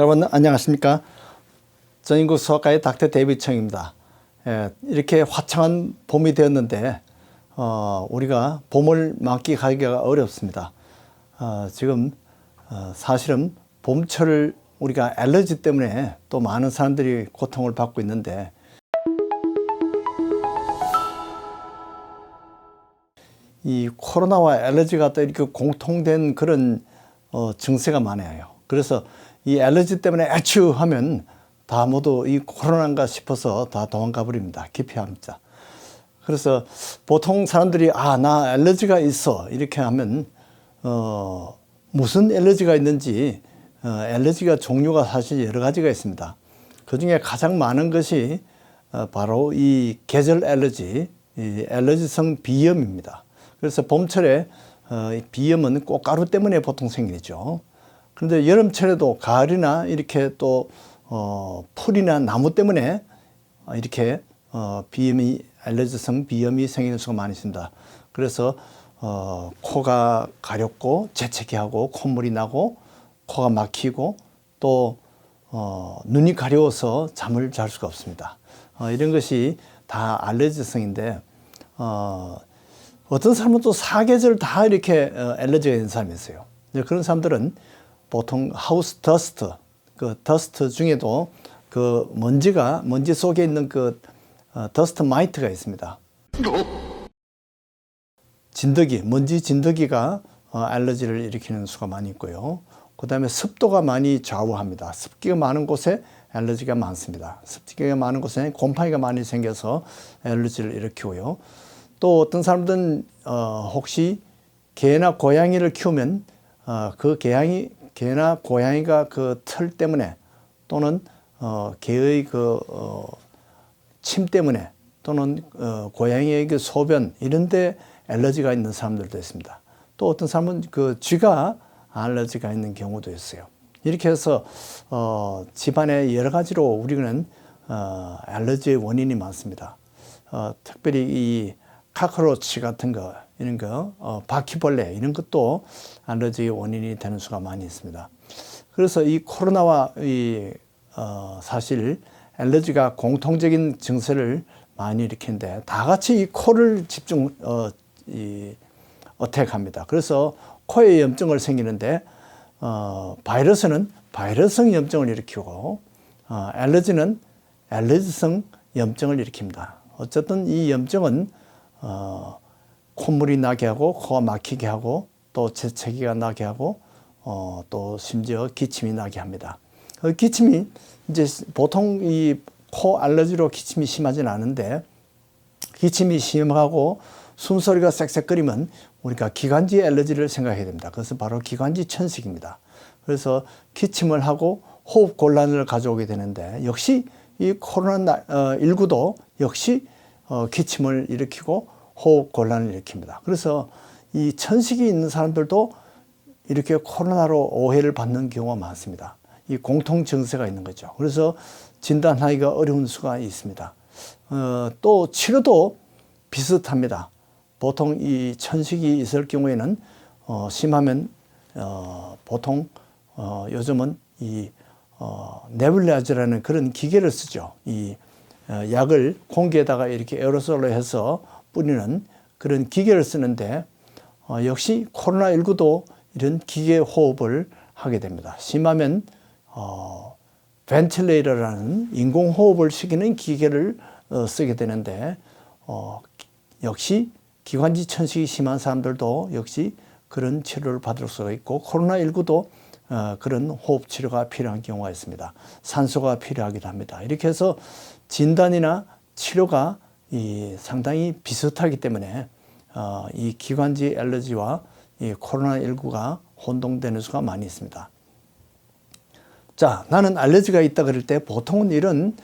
여러분 안녕하십니까? 전인국 수학과의 닥터 데이비드 청입니다. 이렇게 화창한 봄이 되었는데 우리가 봄을 만끽하기가 어렵습니다. 지금 사실은 봄철을 우리가 알러지 때문에 또 많은 사람들이 고통을 받고 있는데, 이 코로나와 알러지가 또 이렇게 공통된 그런 증세가 많아요. 그래서 이 알러지 때문에 아추 하면 다 모두 이 코로나인가 싶어서 다 도망가 버립니다. 기피합니다. 그래서 보통 사람들이 나 알러지가 있어 이렇게 하면 무슨 알러지가 있는지, 알러지가 종류가 사실 여러 가지가 있습니다. 그 중에 가장 많은 것이 바로 이 계절 알러지, 이 알러지성 비염입니다. 그래서 봄철에 비염은 꽃가루 때문에 보통 생기죠. 그런데 여름철에도 가을이나 이렇게 또 풀이나 나무 때문에 이렇게 알러지성 비염이 생기는 수가 많이 있습니다. 그래서 코가 가렵고 재채기 하고 콧물이 나고 코가 막히고 또 눈이 가려워서 잠을 잘 수가 없습니다. 이런 것이 다 알러지성인데, 어떤 사람은 또 사계절 다 이렇게 알러지가 있는 사람이 있어요. 그런 사람들은 보통 하우스 더스트, 그 더스트 중에도 그 먼지 속에 있는 그 더스트 마이트가 있습니다. 진드기, 먼지 진드기가 알러지를 일으키는 수가 많이 있고요. 그 다음에 습도가 많이 좌우합니다. 습기가 많은 곳에 알러지가 많습니다. 습기가 많은 곳에 곰팡이가 많이 생겨서 알러지를 일으키고요. 또 어떤 사람들은 혹시 개나 고양이를 키우면 그 개나 고양이가 그 털 때문에 또는 개의 침 때문에 또는 고양이의 그 소변 이런 데 알러지가 있는 사람들도 있습니다. 또 어떤 사람은 그 쥐가 알러지가 있는 경우도 있어요. 이렇게 해서 집안에 여러 가지로 우리는 알러지의 원인이 많습니다. 특별히 이 카크로치 같은 거, 이런 거, 바퀴벌레 이런 것도 알러지의 원인이 되는 수가 많이 있습니다. 그래서 이 코로나와 사실 알러지가 공통적인 증세를 많이 일으키는데, 다 같이 이 코를 어택합니다. 그래서 코에 염증을 생기는데, 바이러스는 바이러스성 염증을 일으키고, 알러지는 알러지성 염증을 일으킵니다. 어쨌든 이 염증은 콧물이 나게 하고 코가 막히게 하고 또 재채기가 나게 하고 또 심지어 기침이 나게 합니다. 기침이 이제 보통 이 코 알러지로 기침이 심하지는 않은데, 기침이 심하고 숨소리가 쌕쌕거리면 우리가 기관지 알러지를 생각해야 됩니다. 그것은 바로 기관지 천식입니다. 그래서 기침을 하고 호흡 곤란을 가져오게 되는데, 역시 이 코로나19도 역시 기침을 일으키고 호흡 곤란을 일으킵니다. 그래서 이 천식이 있는 사람들도 이렇게 코로나로 오해를 받는 경우가 많습니다. 이 공통 증세가 있는 거죠. 그래서 진단하기가 어려운 수가 있습니다. 또 치료도 비슷합니다. 보통 이 천식이 있을 경우에는 심하면 보통 요즘은 이 네뷸라이저라는 그런 기계를 쓰죠. 이 약을 공기에다가 이렇게 에어로솔로 해서 뿌리는 그런 기계를 쓰는데, 역시 코로나19도 이런 기계 호흡을 하게 됩니다. 심하면 벤틸레이터라는 인공호흡을 시키는 기계를 쓰게 되는데, 역시 기관지 천식이 심한 사람들도 역시 그런 치료를 받을 수가 있고, 코로나19도 그런 호흡 치료가 필요한 경우가 있습니다. 산소가 필요하기도 합니다. 이렇게 해서 진단이나 치료가 상당히 비슷하기 때문에 이 기관지 알러지와 이 코로나19가 혼동되는 수가 많이 있습니다. 자, 나는 알러지가 있다 그럴 때 보통은 이런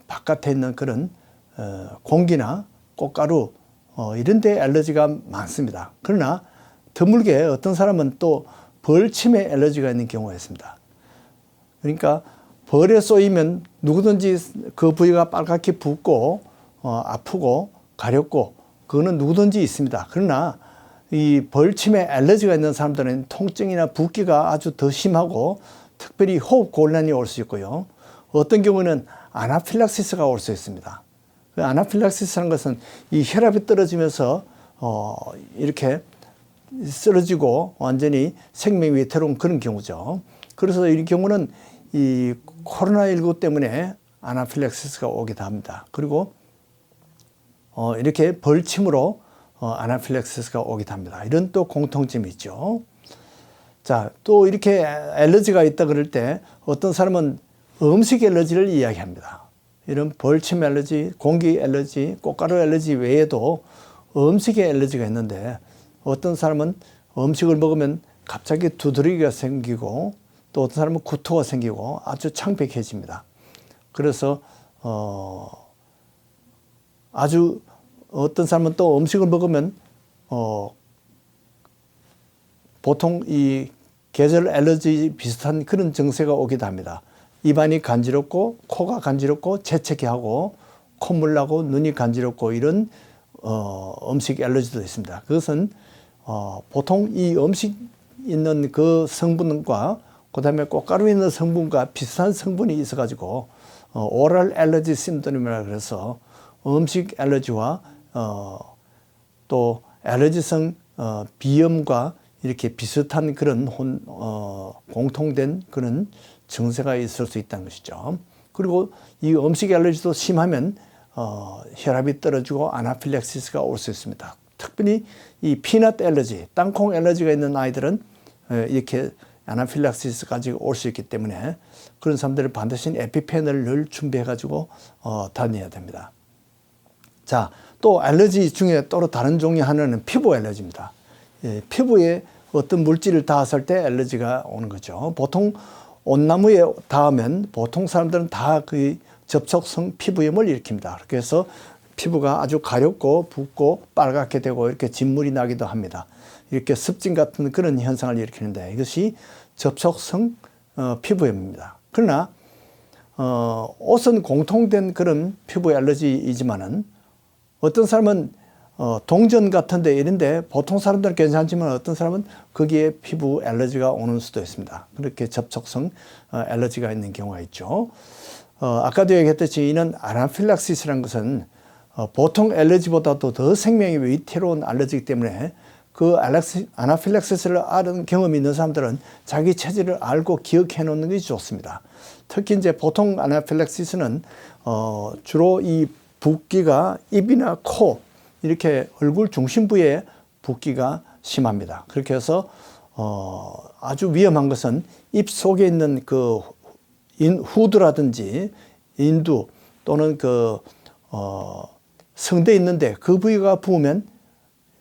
바깥에 있는 그런 공기나 꽃가루 이런 데 알러지가 많습니다. 그러나 드물게 어떤 사람은 또 벌침에 알러지가 있는 경우가 있습니다. 그러니까 벌에 쏘이면 누구든지 그 부위가 빨갛게 붓고 아프고 가렵고 그거는 누구든지 있습니다. 그러나 이 벌침에 알러지가 있는 사람들은 통증이나 붓기가 아주 더 심하고 특별히 호흡 곤란이 올 수 있고요. 어떤 경우는 아나필락시스가 올 수 있습니다. 그 아나필락시스라는 것은 이 혈압이 떨어지면서 이렇게 쓰러지고 완전히 생명이 위태로운 그런 경우죠. 그래서 이 경우는 이 코로나19 때문에 아나필락시스가 오기도 합니다. 그리고 이렇게 벌침으로 아나필락시스가 오기도 합니다. 이런 또 공통점이 있죠. 자, 또 이렇게 알러지가 있다 그럴 때 어떤 사람은 음식 알러지를 이야기합니다. 이런 벌침 알러지, 공기 알러지, 꽃가루 알러지 외에도 음식에 알러지가 있는데 어떤 사람은 음식을 먹으면 갑자기 두드러기가 생기고 또 어떤 사람은 구토가 생기고 아주 창백해집니다. 그래서 아주 어떤 사람은 또 음식을 먹으면 보통 이 계절 알러지 비슷한 그런 증세가 오기도 합니다. 입안이 간지럽고 코가 간지럽고 재채기 하고 콧물 나고 눈이 간지럽고 이런 음식 알러지도 있습니다. 그것은 보통 이 음식 있는 그 성분과 그다음에 꽃가루에 있는 성분과 비슷한 성분이 있어가지고 오럴 알러지 신드롬이라 그래서 음식 알러지와 또 알러지성 비염과 이렇게 비슷한 그런 공통된 그런 증세가 있을 수 있다는 것이죠. 그리고 이 음식 알러지도 심하면 혈압이 떨어지고 아나필락시스가 올 수 있습니다. 특별히 이 피넛 알러지, 땅콩 알러지가 있는 아이들은 이렇게 아나필락시스까지 올 수 있기 때문에 그런 사람들은 반드시 에피펜을 늘 준비해 가지고 다녀야 됩니다. 자, 또 알러지 중에 또 다른 종류 하나는 피부 알러지입니다. 피부에 어떤 물질을 닿았을 때 알러지가 오는 거죠. 보통 온나무에 닿으면 보통 사람들은 다 그 접촉성 피부염을 일으킵니다. 그래서 피부가 아주 가렵고 붓고 빨갛게 되고 이렇게 진물이 나기도 합니다. 이렇게 습진 같은 그런 현상을 일으키는데 이것이 접촉성 피부염입니다. 그러나 옷은 공통된 그런 피부 알러지이지만은 어떤 사람은 동전 같은데 이런데 보통 사람들은 괜찮지만 어떤 사람은 거기에 피부 알러지가 오는 수도 있습니다. 그렇게 접촉성 알러지가 있는 경우가 있죠. 아까도 얘기했듯이 이는 아나필락시스라는 것은 보통 알러지보다도 더 생명이 위태로운 알러지이기 때문에 그 아나필락시스를 앓은 경험이 있는 사람들은 자기 체질을 알고 기억해 놓는 것이 좋습니다. 특히 이제 보통 아나필락시스는 주로 이 붓기가 입이나 코 이렇게 얼굴 중심부에 붓기가 심합니다. 그렇게 해서 아주 위험한 것은 입 속에 있는 그 후두라든지 인두 또는 그 성대에 있는데 그 부위가 부으면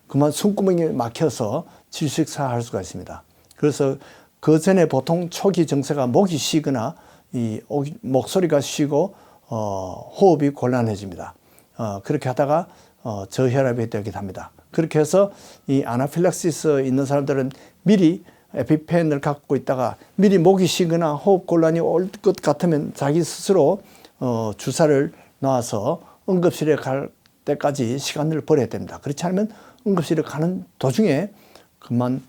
그만 숨구멍이 막혀서 질식사할 수가 있습니다. 그래서 그 전에 보통 초기 증세가 목이 쉬거나 이 목소리가 쉬고 호흡이 곤란해집니다. 그렇게 하다가 저혈압이 되기도 합니다. 그렇게 해서 이 아나필락시스 있는 사람들은 미리 에피펜을 갖고 있다가 미리 목이 쉬거나 호흡 곤란이 올 것 같으면 자기 스스로 주사를 놔서 응급실에 갈 때까지 시간을 벌여야 됩니다. 그렇지 않으면 응급실에 가는 도중에 그만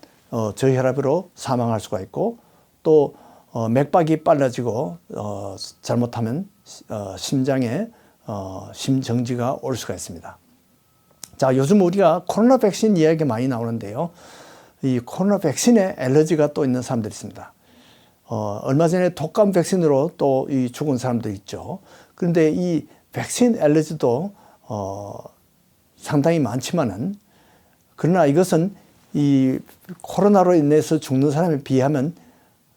저혈압으로 사망할 수가 있고 또 맥박이 빨라지고 잘못하면 심장에 심정지가 올 수가 있습니다. 자, 요즘 우리가 코로나 백신 이야기가 많이 나오는데요. 이 코로나 백신에 알러지가 또 있는 사람들이 있습니다. 얼마 전에 독감 백신으로 또 이 죽은 사람도 있죠. 그런데 이 백신 알러지도 상당히 많지만은 그러나 이것은 이 코로나로 인해서 죽는 사람에 비하면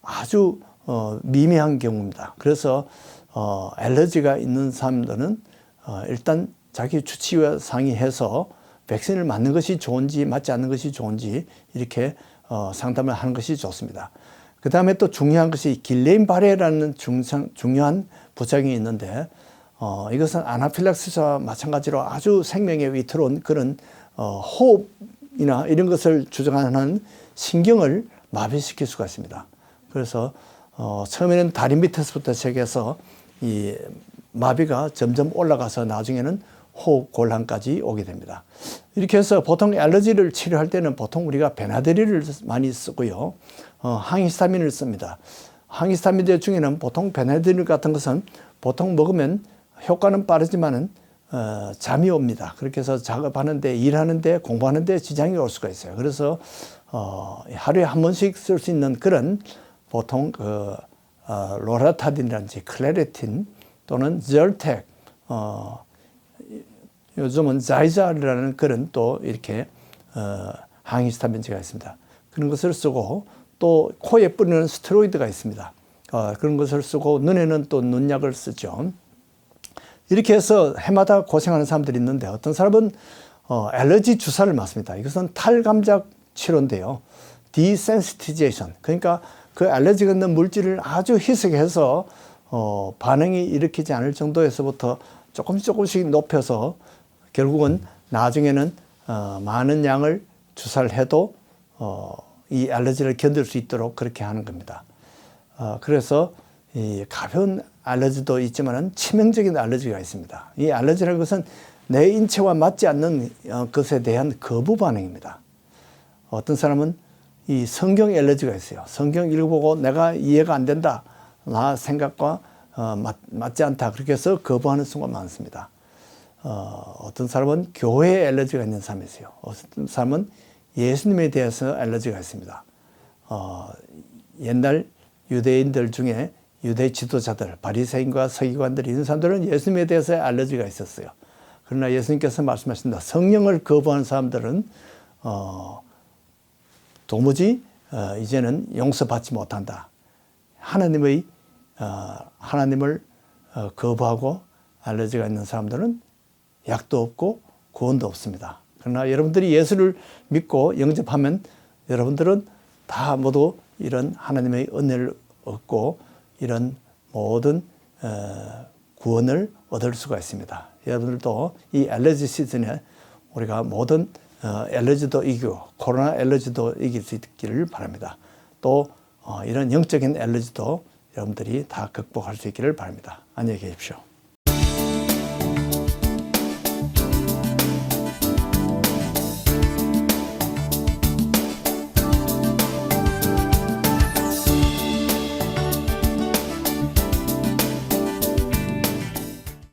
아주 미미한 경우입니다. 그래서 알러지가 있는 사람들은 일단 자기 주치의와 상의해서 백신을 맞는 것이 좋은지 맞지 않는 것이 좋은지 이렇게 상담을 하는 것이 좋습니다. 그 다음에 또 중요한 것이 길레인바레라는 중요한 부작용이 있는데 이것은 아나필락시스와 마찬가지로 아주 생명에 위태로운 그런 호흡이나 이런 것을 주장하는 신경을 마비시킬 수가 있습니다. 그래서 처음에는 다리 밑에서부터 시작해서 이 마비가 점점 올라가서 나중에는 호흡 곤란까지 오게 됩니다. 이렇게 해서 보통 알러지를 치료할 때는 보통 우리가 베나드릴을 많이 쓰고요. 항히스타민을 씁니다. 항히스타민제 중에는 보통 베네딜 같은 것은 보통 먹으면 효과는 빠르지만은 잠이 옵니다. 그렇게 해서 작업하는데, 일하는데, 공부하는데 지장이 올 수가 있어요. 그래서 하루에 한 번씩 쓸 수 있는 그런 보통 로라타딘이라든지 클레레틴 또는 절텍, 요즘은 자이잘이라는 그런 또 이렇게 항히스타민제가 있습니다. 그런 것을 쓰고 또 코에 뿌리는 스테로이드가 있습니다. 그런 것을 쓰고 눈에는 또 눈약을 쓰죠. 이렇게 해서 해마다 고생하는 사람들이 있는데 어떤 사람은 알러지 주사를 맞습니다. 이것은 탈감작 치료인데요. 디센시티제이션, 그러니까 그 알러지가 있는 물질을 아주 희석해서 반응이 일으키지 않을 정도에서부터 조금씩 높여서 결국은 나중에는 많은 양을 주사를 해도 이 알러지를 견딜 수 있도록 그렇게 하는 겁니다. 그래서 이 가벼운 알러지도 있지만은 치명적인 알러지가 있습니다. 이 알러지라는 것은 내 인체와 맞지 않는 것에 대한 거부 반응입니다. 어떤 사람은 이 성경 알러지가 있어요. 성경 읽어보고 내가 이해가 안 된다. 나 생각과 맞지 않다. 그렇게 해서 거부하는 순간 많습니다. 어떤 사람은 교회에 알러지가 있는 사람이 있어요. 어떤 사람은 예수님에 대해서 알러지가 있습니다. 옛날 유대인들 중에 유대 지도자들, 바리새인과 서기관들 이런 사람들은 예수님에 대해서 알러지가 있었어요. 그러나 예수님께서 말씀하신다. 성령을 거부하는 사람들은 도무지 이제는 용서받지 못한다. 하나님을 거부하고 알러지가 있는 사람들은 약도 없고 구원도 없습니다. 그러나 여러분들이 예수를 믿고 영접하면 여러분들은 다 모두 이런 하나님의 은혜를 얻고 이런 모든 구원을 얻을 수가 있습니다. 여러분들도 이 알러지 시즌에 우리가 모든 알러지도 이기고 코로나 알러지도 이길 수 있기를 바랍니다. 또 이런 영적인 알러지도 여러분들이 다 극복할 수 있기를 바랍니다. 안녕히 계십시오.